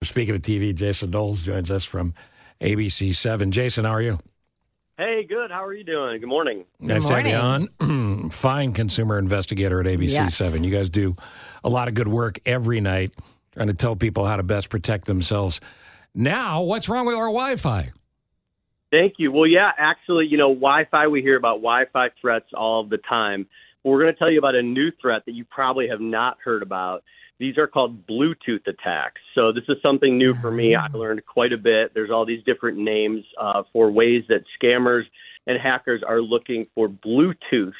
Speaking of TV, Jason Knowles joins us from ABC7. Jason, how are you? Hey, good. How are you doing? Good morning. Nice to have you on. Fine consumer investigator at ABC7. Yes. You guys do a lot of good work every night trying to tell people how to best protect themselves. Now, what's wrong with our Wi-Fi? Thank you. Well, yeah, actually, Wi-Fi, we hear about Wi-Fi threats all the time. We're going to tell you about a new threat that you probably have not heard about. These are called Bluetooth attacks. So this is something new for me. I learned quite a bit. There's all these different names for ways that scammers and hackers are looking for Bluetooth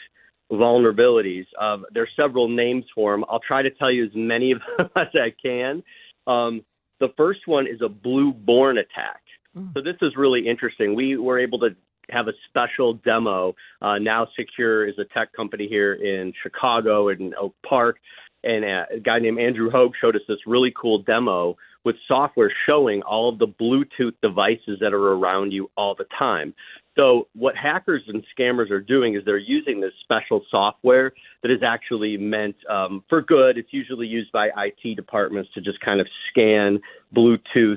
vulnerabilities. There's several names for them. I'll try to tell you as many of them as I can. The first one is a blue-born attack. So this is really interesting. We were able to have a special demo. Now Secure is a tech company here in Chicago in Oak Park. And a guy named Andrew Hogue showed us this really cool demo with software showing all of the Bluetooth devices that are around you all the time. So what hackers and scammers are doing is they're using this special software that is actually meant for good. It's usually used by IT departments to just kind of scan Bluetooth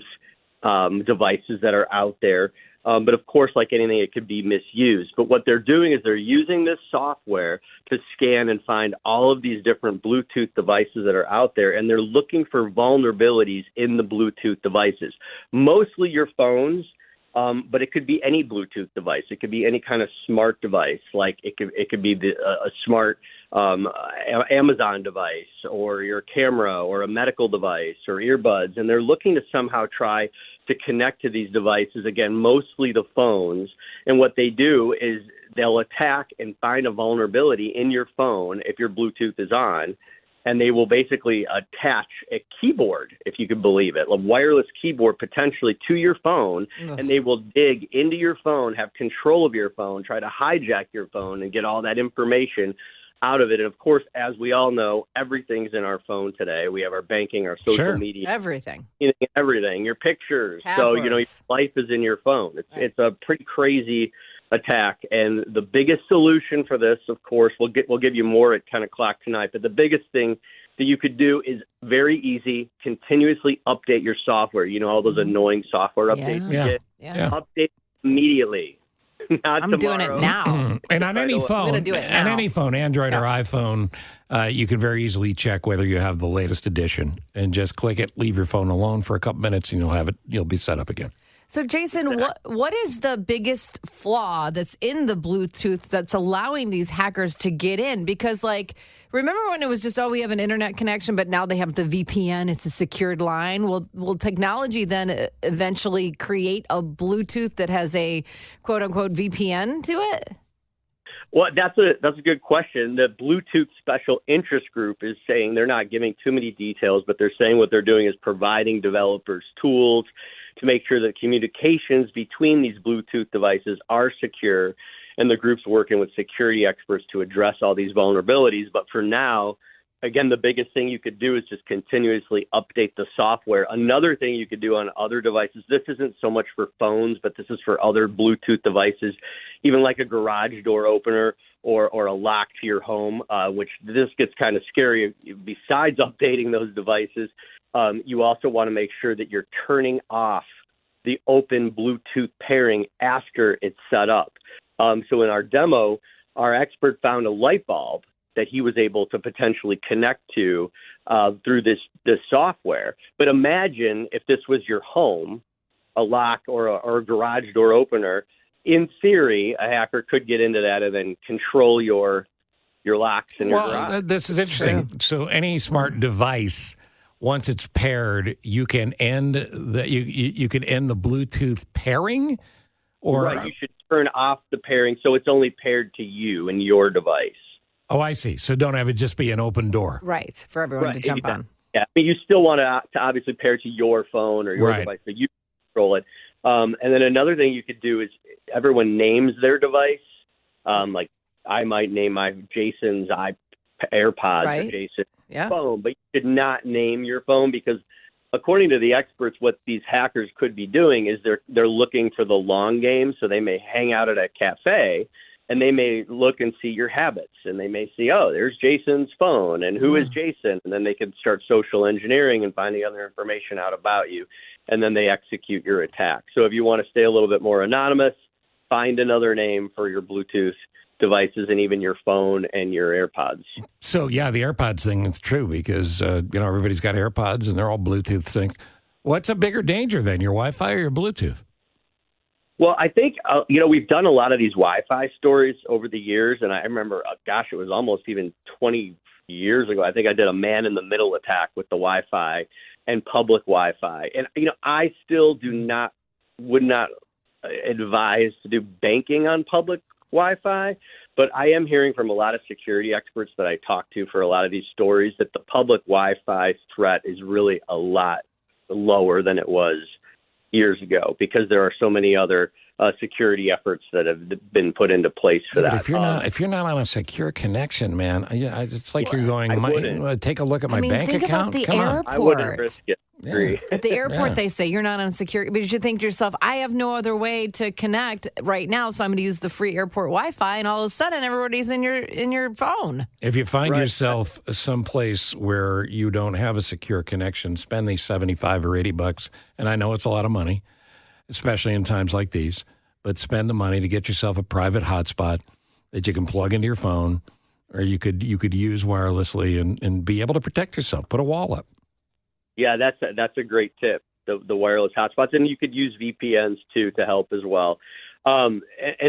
devices that are out there. But of course, like anything, it could be misused. But what they're doing is they're using this software to scan and find all of these different Bluetooth devices that are out there, and they're looking for vulnerabilities in the Bluetooth devices, mostly your phones. But it could be any Bluetooth device. It could be any kind of smart device, like it could be a smart Amazon device, or your camera, or a medical device, or earbuds. And they're looking to somehow try to connect to these devices, again, mostly the phones. And what they do is they'll attack and find a vulnerability in your phone if your Bluetooth is on. And they will basically attach a keyboard, if you could believe it, a wireless keyboard potentially to your phone, and they will dig into your phone, have control of your phone, try to hijack your phone and get all that information out of it. And of course, as we all know, everything's in our phone today. We have our banking, our social media, everything, your pictures. Passwords. So, your life is in your phone. It's a pretty crazy attack. And the biggest solution for this, of course, we'll give you more at 10 o'clock tonight, but the biggest thing that you could do is very easy, continuously update your software. All those annoying software updates you get? Update immediately. Not I'm tomorrow. doing it now. And on any phone, Android or iPhone, you can very easily check whether you have the latest edition, and just click it, leave your phone alone for a couple minutes, and you'll be set up again. So, Jason, what is the biggest flaw that's in the Bluetooth that's allowing these hackers to get in? Because, remember when it was just, we have an internet connection, but now they have the VPN, it's a secured line. Will technology then eventually create a Bluetooth that has a quote-unquote VPN to it? Well, that's a good question. The Bluetooth Special Interest Group is saying they're not giving too many details, but they're saying what they're doing is providing developers tools to make sure that communications between these Bluetooth devices are secure, and the group's working with security experts to address all these vulnerabilities. But for now, again, the biggest thing you could do is just continuously update the software. Another thing you could do on other devices, this isn't so much for phones, but this is for other Bluetooth devices, even like a garage door opener or a lock to your home, which this gets kind of scary. Besides updating those devices, you also want to make sure that you're turning off the open Bluetooth pairing after it's set up. So in our demo, our expert found a light bulb that he was able to potentially connect to through this software. But imagine if this was your home, a lock or a garage door opener. In theory, a hacker could get into that and then control your locks in your garage. This is interesting. True. So any smart device, once it's paired, you can end you can end the Bluetooth pairing, or right, you should turn off the pairing so it's only paired to you and your device. Oh, I see. So don't have it just be an open door. Right, for everyone to jump on. Yeah, I mean, you still want to obviously pair to your phone or your device, so you control it. And then another thing you could do is everyone names their device. Like I might name my Jason's AirPods or Jason's phone, but you should not name your phone, because according to the experts, what these hackers could be doing is they're looking for the long game. So they may hang out at a cafe and they may look and see your habits, and they may see, oh, there's Jason's phone, and who is Jason? And then they can start social engineering and finding other information out about you, and then they execute your attack. So if you want to stay a little bit more anonymous, find another name for your Bluetooth devices and even your phone and your AirPods. So, yeah, the AirPods thing is true because, everybody's got AirPods and they're all Bluetooth synced. What's a bigger danger then, your Wi-Fi or your Bluetooth? Well, I think, we've done a lot of these Wi-Fi stories over the years, and I remember, it was almost even 20 years ago. I think I did a man-in-the-middle attack with the Wi-Fi and public Wi-Fi. And, I still would not advise to do banking on public Wi-Fi, but I am hearing from a lot of security experts that I talk to for a lot of these stories that the public Wi-Fi threat is really a lot lower than it was years ago because there are so many other security efforts that have been put into place for that. If you're not on a secure connection, man, it's like you're going. Take a look at my bank think account. About the Come airport. on, I wouldn't risk it. Yeah. At the airport, they say you're not on secure, but you should think to yourself, I have no other way to connect right now, so I'm going to use the free airport Wi-Fi, and all of a sudden, everybody's in your phone. If you find yourself someplace where you don't have a secure connection, spend these $75 or $80, and I know it's a lot of money, especially in times like these, but spend the money to get yourself a private hotspot that you can plug into your phone, or you could use wirelessly and be able to protect yourself. Put a wall up. Yeah, that's a great tip, the wireless hotspots. And you could use VPNs, too, to help as well. And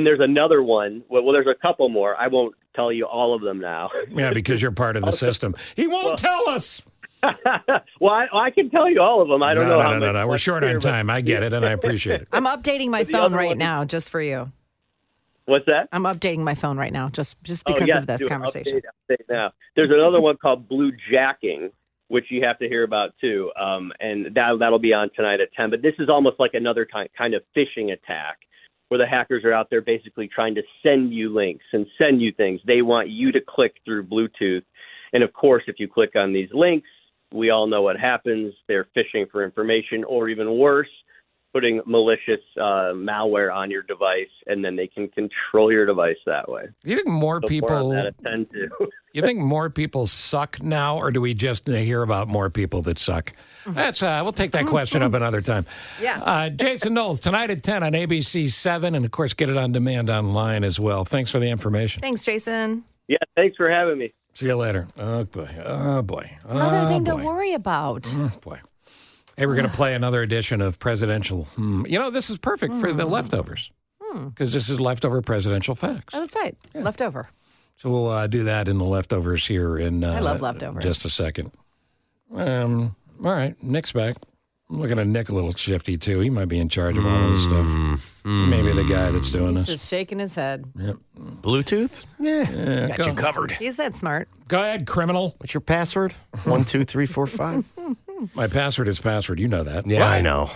there's another one. Well, there's a couple more. I won't tell you all of them now. Yeah, because you're part of the system. He won't tell us. Well, I can tell you all of them. I don't know how much. No. We're short on time. I get it, and I appreciate it. I'm updating my phone right now just for you. What's that? I'm updating my phone right now just because of this conversation. Update now. There's another one called blue jacking, which you have to hear about too, and that'll be on tonight at 10. But this is almost like another kind of phishing attack where the hackers are out there basically trying to send you links and send you things. They want you to click through Bluetooth. And, of course, if you click on these links, we all know what happens. They're phishing for information, or even worse, putting malicious malware on your device, and then they can control your device that way. You think more You think more people suck now, or do we just hear about more people that suck? That's we'll take that question up another time. Yeah. Jason Knowles, tonight at 10 on ABC 7, and, of course, get it on demand online as well. Thanks for the information. Thanks, Jason. Yeah, thanks for having me. See you later. Oh, boy. Another thing to worry about. Oh, boy. Hey, we're going to play another edition of Presidential. This is perfect for the leftovers because this is leftover presidential facts. Oh, that's right. Yeah. Leftover. So we'll do that in the leftovers here in I love leftovers. Just a second. All right, Nick's back. I'm looking at Nick a little shifty, too. He might be in charge of all this stuff. Maybe the guy that's doing this. He's just shaking his head. Yep. Bluetooth? Yeah. Got you covered. He's that smart. Go ahead, criminal. What's your password? 1, 2, 3, 4, 5. My password is password. You know that. Yeah, I know.